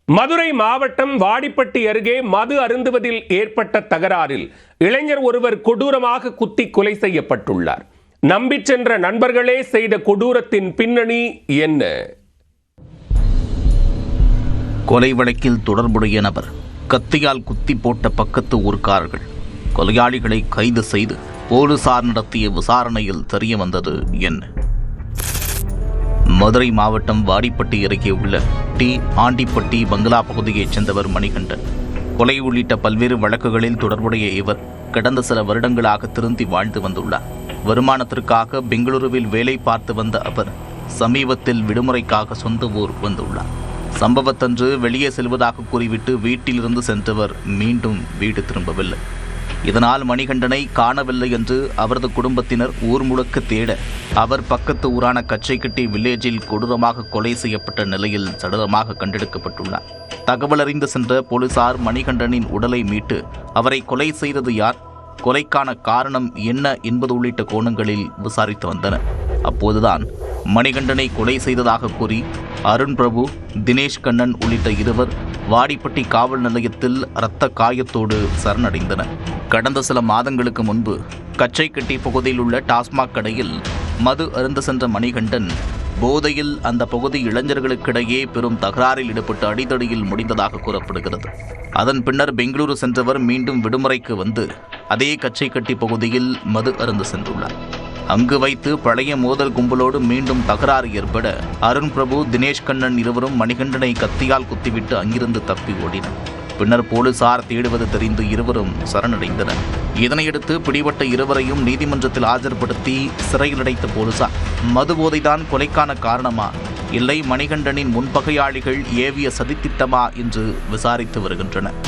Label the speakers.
Speaker 1: மதுரை மாவட்டம் வாடிப்பட்டி அருகே மது அருந்துவதில் ஏற்பட்ட தகராறில் இளைஞர் ஒருவர் கொடூரமாக குத்தி கொலை செய்யப்பட்டுள்ளார். நம்பிச் சென்ற நண்பர்களே செய்த கொடூரத்தின் பின்னணி என்ன?
Speaker 2: கொலை வழக்கில் தொடர்புடைய நபர் கத்தியால் குத்தி போட்ட பக்கத்து ஊர்க்காரர்கள் கொலையாளிகளை கைது செய்து போலீசார் நடத்திய விசாரணையில் தெரிய வந்தது என்ன? மதுரை மாவட்டம் வாடிப்பட்டி அருகே உள்ள ஆண்டிப்பட்டி பங்களா பகுதியைச் சேர்ந்தவர் மணிகண்டன். கொலை உள்ளிட்ட பல்வேறு வழக்குகளில் தொடர்புடைய இவர் கடந்த சில வருடங்களாக திருந்தி வாழ்ந்து வந்துள்ளார். வருமானத்திற்காக பெங்களூருவில் வேலை பார்த்து வந்த அவர் சமீபத்தில் விடுமுறைக்காக சொந்த ஊர் வந்துள்ளார். சம்பவத்தன்று வெளியே செல்வதாக கூறிவிட்டு வீட்டிலிருந்து சென்றவர் மீண்டும் வீடு திரும்பவில்லை. இதனால் மணிகண்டனை காணவில்லை என்று அவரது குடும்பத்தினர் ஊர் முழுக்க தேட அவர் பக்கத்து ஊரான கச்சைக்கட்டி வில்லேஜில் கொடூரமாக கொலை செய்யப்பட்ட நிலையில் சடலமாக கண்டெடுக்கப்பட்டுள்ளார். தகவல் அறிந்து சென்ற போலீசார் மணிகண்டனின் உடலை மீட்டு அவரை கொலை செய்தது யார், கொலைக்கான காரணம் என்ன என்பது உள்ளிட்ட கோணங்களில் விசாரித்து வந்தனர். அப்போதுதான் மணிகண்டனை கொலை செய்ததாக கூறி அருண் பிரபு, தினேஷ் கண்ணன் உள்ளிட்ட இருவர் வாடிப்பட்டி காவல் நிலையத்தில் இரத்த காயத்தோடு சரணடைந்தனர். கடந்த சில மாதங்களுக்கு முன்பு கச்சைக்கட்டி பகுதியில் உள்ள டாஸ்மாக் கடையில் மது அருந்த சென்ற மணிகண்டன் போதையில் அந்த பகுதி இளைஞர்களுக்கிடையே பெரும் தகராறில் ஈடுபட்டு அடிதடியில் முடிந்ததாக கூறப்படுகிறது. அதன் பின்னர் பெங்களூரு சென்றவர் மீண்டும் விடுமுறைக்கு வந்து அதே கச்சைக்கட்டி பகுதியில் மது அருந்த சென்றுள்ளார். அங்கு வைத்து பழைய மோதல் கும்பலோடு மீண்டும் தகராறு ஏற்பட அருண் பிரபு, தினேஷ் கண்ணன் இருவரும் மணிகண்டனை கத்தியால் குத்திவிட்டு அங்கிருந்து தப்பி ஓடினர். பின்னர் போலீசார் தேடுவது தெரிந்து இருவரும் சரணடைந்தனர். இதனையடுத்து பிடிபட்ட இருவரையும் நீதிமன்றத்தில் ஆஜர்படுத்தி சிறையில் அடைத்த போலீசார் மது போதைதான் கொலைக்கான காரணமா, இல்லை மணிகண்டனின் முன்பகையாளிகள் ஏவிய சதித்திட்டமா என்று விசாரித்து வருகின்றனர்.